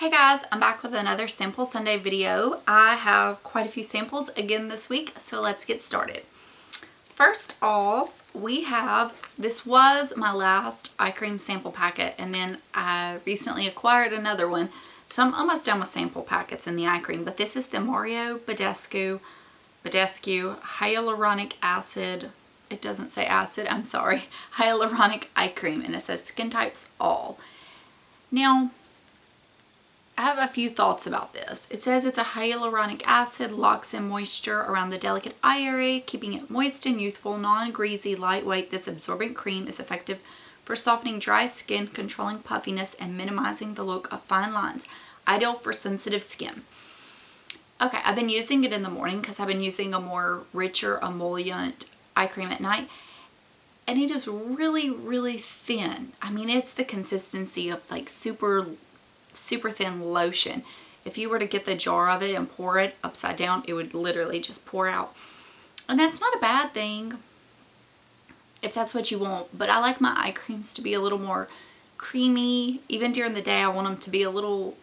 Hey guys, I'm back with another Sample Sunday video. I have quite a few samples again this week, so let's get started. First off, this was my last eye cream sample packet, and then I recently acquired another one, so I'm almost done with sample packets in the eye cream, but this is the Mario Badescu Hyaluronic Acid, it doesn't say acid, I'm sorry, Hyaluronic Eye Cream, and it says skin types all. Now, I have a few thoughts about this. It says it's a hyaluronic acid, locks in moisture around the delicate eye area, keeping it moist and youthful, non-greasy, lightweight. This absorbent cream is effective for softening dry skin, controlling puffiness, and minimizing the look of fine lines. Ideal for sensitive skin. Okay, I've been using it in the morning because I've been using a more richer emollient eye cream at night. And it is really, really thin. I mean, it's the consistency of like super thin lotion. If you were to get the jar of it and pour it upside down, it would literally just pour out. And that's not a bad thing if that's what you want, but I like my eye creams to be a little more creamy. Even during the day, I want them to be a little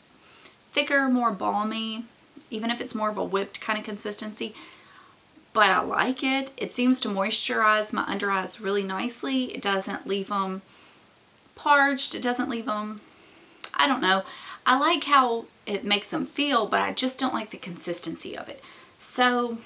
thicker, more balmy, even if it's more of a whipped kind of consistency. But I like it. It seems to moisturize my under eyes really nicely. It doesn't leave them parched. It doesn't leave them, I don't know. I like how it makes them feel, but I just don't like the consistency of it. So,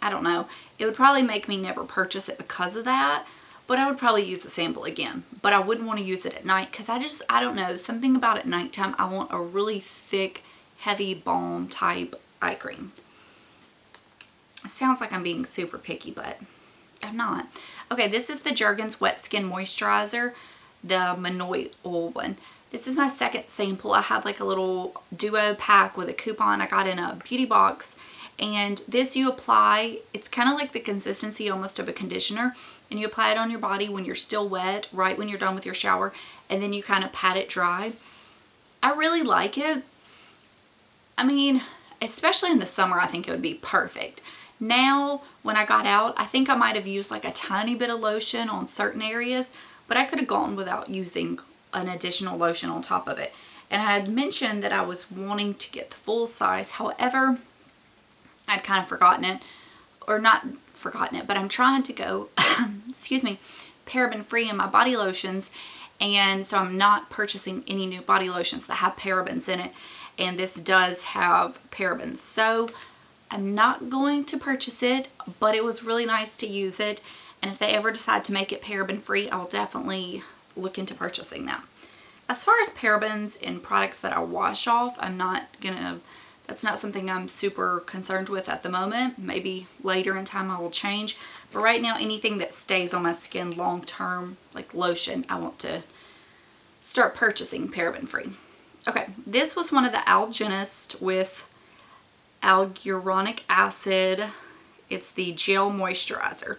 I don't know. It would probably make me never purchase it because of that, but I would probably use the sample again. But I wouldn't want to use it at night because I don't know, something about at nighttime, I want a really thick, heavy balm type eye cream. It sounds like I'm being super picky, but I'm not. Okay, this is the Jergens Wet Skin Moisturizer, the Manoy Oil one. This is my second sample. I had like a little duo pack with a coupon I got in a beauty box. And this you apply, it's kind of like the consistency almost of a conditioner. And you apply it on your body when you're still wet, right when you're done with your shower. And then you kind of pat it dry. I really like it. I mean, especially in the summer, I think it would be perfect. Now, when I got out, I think I might have used like a tiny bit of lotion on certain areas. But I could have gone without using an additional lotion on top of it. And I had mentioned that I was wanting to get the full size. However, I'd kind of forgotten it, or not forgotten it, but I'm trying to go, excuse me, paraben free in my body lotions. And so I'm not purchasing any new body lotions that have parabens in it. And this does have parabens. So I'm not going to purchase it, but it was really nice to use it. And if they ever decide to make it paraben free, I will definitely look into purchasing them. As far as parabens in products that I wash off, that's not something I'm super concerned with at the moment. Maybe later in time I will change. But right now, anything that stays on my skin long term, like lotion, I want to start purchasing paraben free. Okay, this was one of the Algenis with Hyaluronic Acid. It's the Gel Moisturizer.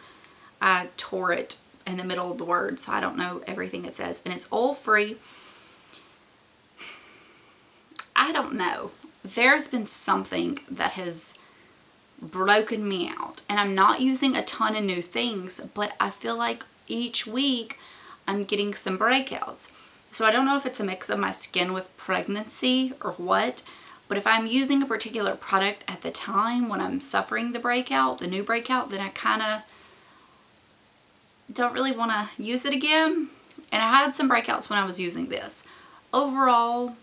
I tore it in the middle of the word, so I don't know everything it says. And it's oil-free. I don't know. There's been something that has broken me out. And I'm not using a ton of new things, but I feel like each week I'm getting some breakouts. So I don't know if it's a mix of my skin with pregnancy or what, but if I'm using a particular product at the time when I'm suffering the breakout, the new breakout, then I kind of don't really want to use it again. And I had some breakouts when I was using this. Overall,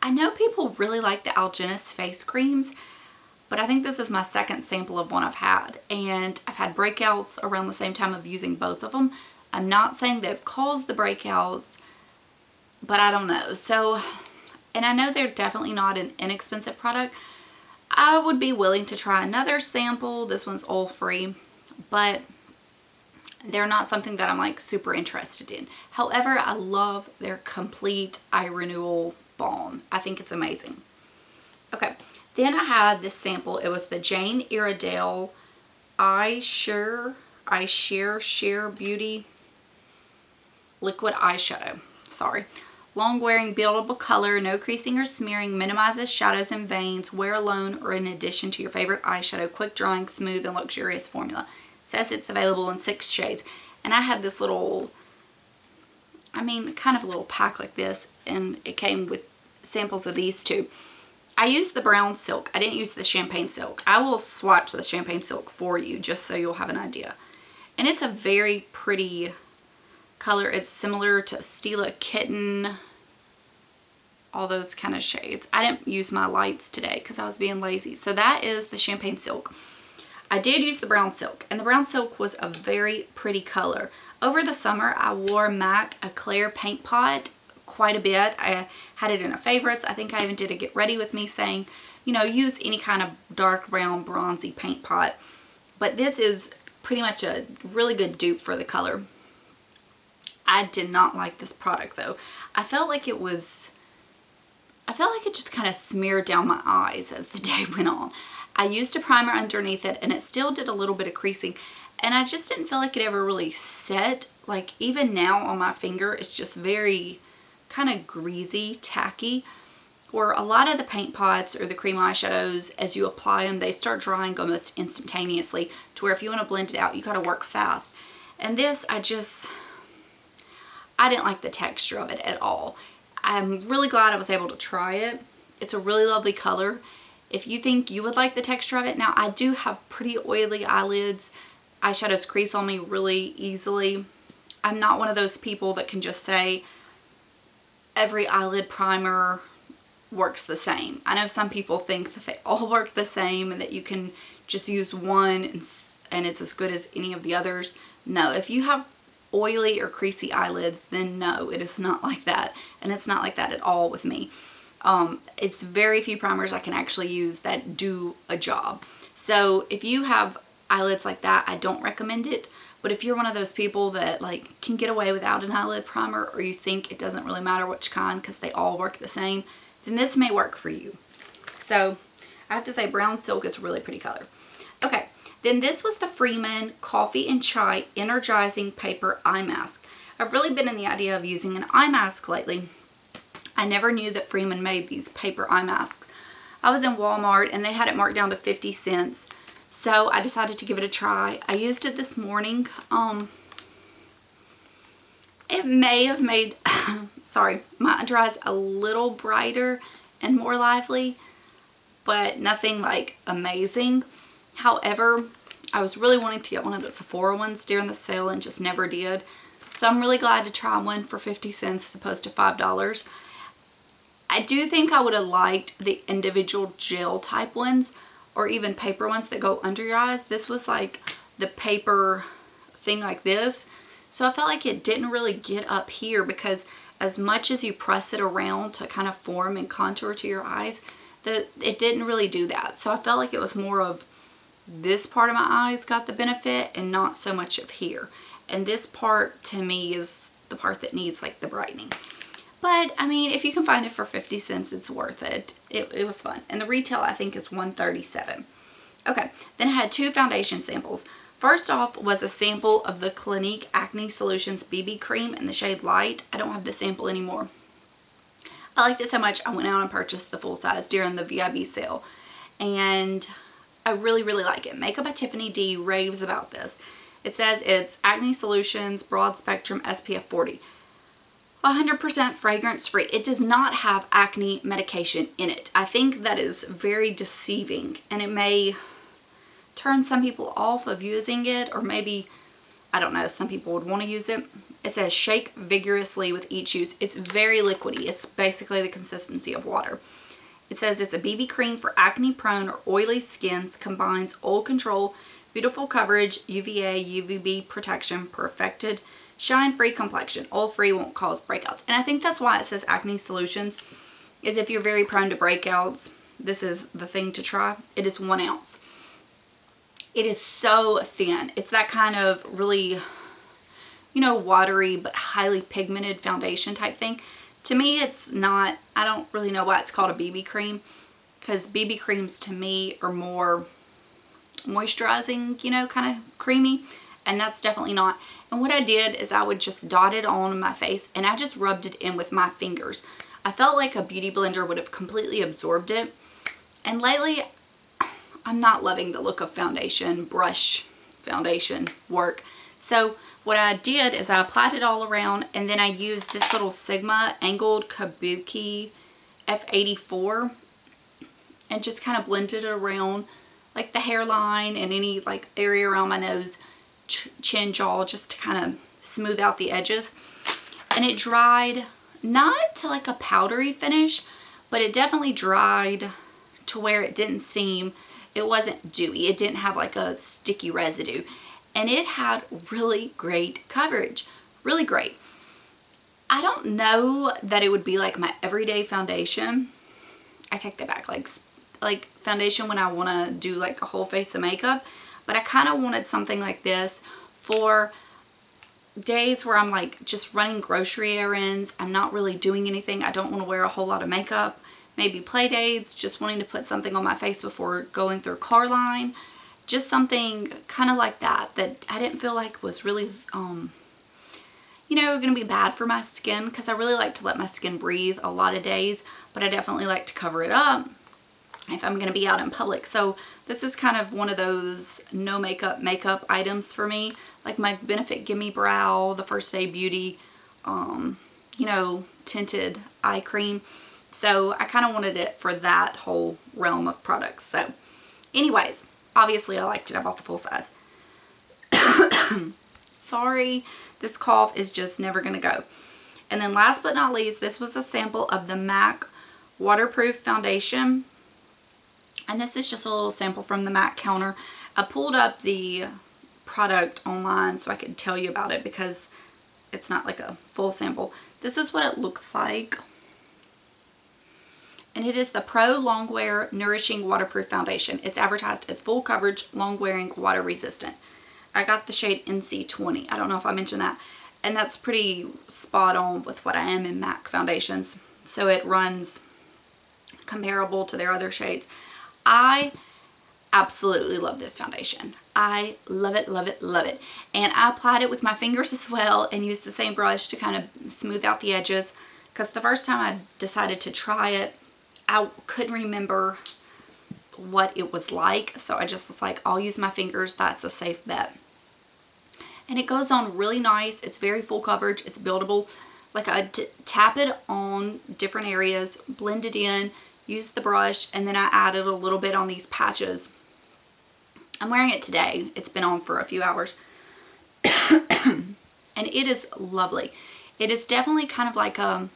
I know people really like the Algenis face creams, but I think this is my second sample of one I've had. And I've had breakouts around the same time of using both of them. I'm not saying they've caused the breakouts, but I don't know. So, and I know they're definitely not an inexpensive product. I would be willing to try another sample. This one's oil-free, but they're not something that I'm like super interested in. However, I love their complete eye renewal balm. I think it's amazing. Okay, then I had this sample. It was the Jane Iredale Sheer Beauty Liquid Eyeshadow. Sorry. Long wearing, buildable color, no creasing or smearing, minimizes shadows and veins, wear alone or in addition to your favorite eyeshadow, quick drying, smooth and luxurious formula. Says it's available in 6 shades. And I had this little, kind of a little pack like this, and it came with samples of these two. I used the brown silk. I didn't use the champagne silk. I will swatch the champagne silk for you just so you'll have an idea. And it's a very pretty color. It's similar to Stila Kitten, all those kind of shades. I didn't use my lights today because I was being lazy. So that is the champagne silk. I did use the brown silk, and the brown silk was a very pretty color. Over the summer, I wore MAC Eclair Paint Pot quite a bit. I had it in a favorites. I think I even did a get ready with me saying, you know, use any kind of dark brown bronzy paint pot. But this is pretty much a really good dupe for the color. I did not like this product though. I felt like it just kind of smeared down my eyes as the day went on. I used a primer underneath it and it still did a little bit of creasing, and I just didn't feel like it ever really set. Like even now on my finger, it's just very kind of greasy, tacky. Or a lot of the paint pots or the cream eyeshadows, as you apply them, they start drying almost instantaneously, to where if you want to blend it out, you got to work fast. And this, I didn't like the texture of it at all. I'm really glad I was able to try it. It's a really lovely color. If you think you would like the texture of it, now I do have pretty oily eyelids. Eyeshadows crease on me really easily. I'm not one of those people that can just say every eyelid primer works the same. I know some people think that they all work the same and that you can just use one and it's as good as any of the others. No, if you have oily or creasy eyelids, then no, it is not like that. And it's not like that at all with me. It's very few primers I can actually use that do a job. So if you have eyelids like that, I don't recommend it. But if you're one of those people that like can get away without an eyelid primer, or you think it doesn't really matter which kind because they all work the same, then this may work for you. So I have to say brown silk is a really pretty color. Okay, then this was the Freeman Coffee and Chai Energizing Paper Eye Mask. I've really been in the idea of using an eye mask lately. I never knew that Freeman made these paper eye masks. I was in Walmart and they had it marked down to 50 cents. So I decided to give it a try. I used it this morning. It may have made, sorry, my under eyes a little brighter and more lively, but nothing like amazing. However, I was really wanting to get one of the Sephora ones during the sale and just never did. So I'm really glad to try one for 50 cents as opposed to $5. I do think I would have liked the individual gel type ones, or even paper ones that go under your eyes. This was like the paper thing like this. So I felt like it didn't really get up here, because as much as you press it around to kind of form and contour to your eyes, it didn't really do that. So I felt like it was more of this part of my eyes got the benefit and not so much of here. And this part to me is the part that needs like the brightening. But I mean, if you can find it for 50 cents, it's worth it. It was fun. And the retail I think is $137. Okay, then I had two foundation samples. First off was a sample of the Clinique Acne Solutions BB Cream in the shade Light. I don't have the sample anymore. I liked it so much I went out and purchased the full size during the VIB sale. And I really, really like it. Makeup by Tiffany D raves about this. It says it's Acne Solutions Broad Spectrum SPF 40. 100% fragrance free. It does not have acne medication in it. I think that is very deceiving, and it may turn some people off of using it, or maybe, I don't know, some people would want to use it. It says shake vigorously with each use. It's very liquidy. It's basically the consistency of water. It says it's a BB cream for acne prone or oily skins, combines oil control, beautiful coverage, UVA, UVB protection, perfected shine-free complexion. Oil-free, won't cause breakouts. And I think that's why it says Acne Solutions, is if you're very prone to breakouts, this is the thing to try. It is 1 ounce. It is so thin. It's that kind of really, you know, watery but highly pigmented foundation type thing. To me, it's not, I don't really know why it's called a BB cream, because BB creams to me are more moisturizing, you know, kind of creamy. And that's definitely not. And what I did is I would just dot it on my face, and I just rubbed it in with my fingers. I felt like a beauty blender would have completely absorbed it. And lately, I'm not loving the look of foundation, brush foundation work. So what I did is I applied it all around, and then I used this little Sigma angled kabuki F84 and just kind of blended it around like the hairline and any like area around my nose, chin, jaw, just to kind of smooth out the edges. And it dried not to like a powdery finish, but it definitely dried to where it didn't seem, it wasn't dewy. It didn't have like a sticky residue. And it had really great coverage. Really great. I don't know that it would be like my everyday foundation. I take that back. Like foundation when I want to do like a whole face of makeup. But I kind of wanted something like this for days where I'm like just running grocery errands. I'm not really doing anything. I don't want to wear a whole lot of makeup. Maybe play dates, just wanting to put something on my face before going through car line. Just something kind of like that I didn't feel like was really, you know, going to be bad for my skin, because I really like to let my skin breathe a lot of days, but I definitely like to cover it up if I'm going to be out in public. So this is kind of one of those no makeup items for me, like my Benefit Gimme Brow, the First Day Beauty, you know, tinted eye cream. So I kind of wanted it for that whole realm of products. So anyways, obviously I liked it. I bought the full size. Sorry, this cough is just never going to go. And then last but not least, this was a sample of the MAC Waterproof Foundation. And this is just a little sample from the MAC counter. I pulled up the product online so I could tell you about it, because it's not like a full sample. This is what it looks like. And it is the Pro Longwear Nourishing Waterproof Foundation. It's advertised as full coverage, long wearing, water resistant. I got the shade NC20. I don't know if I mentioned that. And that's pretty spot on with what I am in MAC foundations. So it runs comparable to their other shades. I absolutely love this foundation. I love it, love it, love it. And I applied it with my fingers as well and used the same brush to kind of smooth out the edges. Because the first time I decided to try it, I couldn't remember what it was like, so I just was like, I'll use my fingers, that's a safe bet. And it goes on really nice. It's very full coverage, it's buildable. Like I tap it on different areas, blend it in, use the brush, and then I added a little bit on these patches. I'm wearing it today. It's been on for a few hours. And it is lovely. It is definitely kind of like a,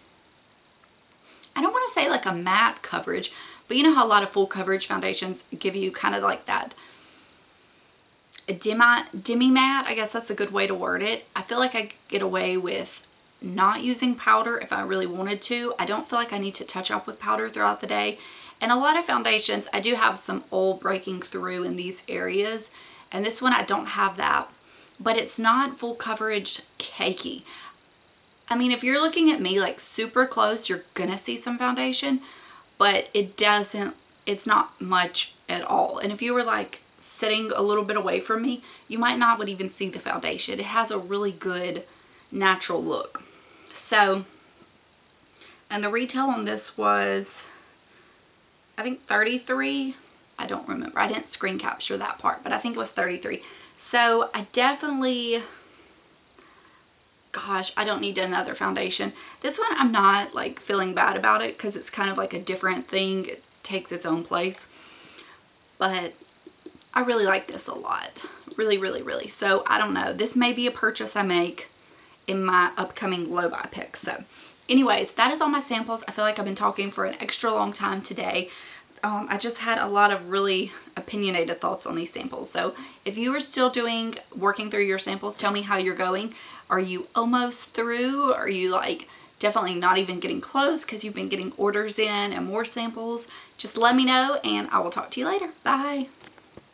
I don't want to say like a matte coverage, but you know how a lot of full coverage foundations give you kind of like that demi matte, I guess that's a good way to word it. I feel like I get away with not using powder if I really wanted to. I don't feel like I need to touch up with powder throughout the day. And a lot of foundations, I do have some oil breaking through in these areas. And this one I don't have that, but it's not full coverage cakey. I mean, if you're looking at me like super close, you're gonna see some foundation, but it's not much at all. And if you were like sitting a little bit away from me, you might not would even see the foundation. It has a really good natural look. So, and the retail on this was, I think 33. I don't remember. I didn't screen capture that part, but I think it was 33. So I definitely, gosh, I don't need another foundation. This one I'm not like feeling bad about it because it's kind of like a different thing. It takes its own place. But I really like this a lot. Really, really, really. So I don't know. This may be a purchase I make in my upcoming low buy picks. So anyways, that is all my samples. I feel like I've been talking for an extra long time today. I just had a lot of really opinionated thoughts on these samples. So if you are still working through your samples, tell me how you're going. Are you almost through? Are you like definitely not even getting close because you've been getting orders in and more samples? Just let me know and I will talk to you later. Bye.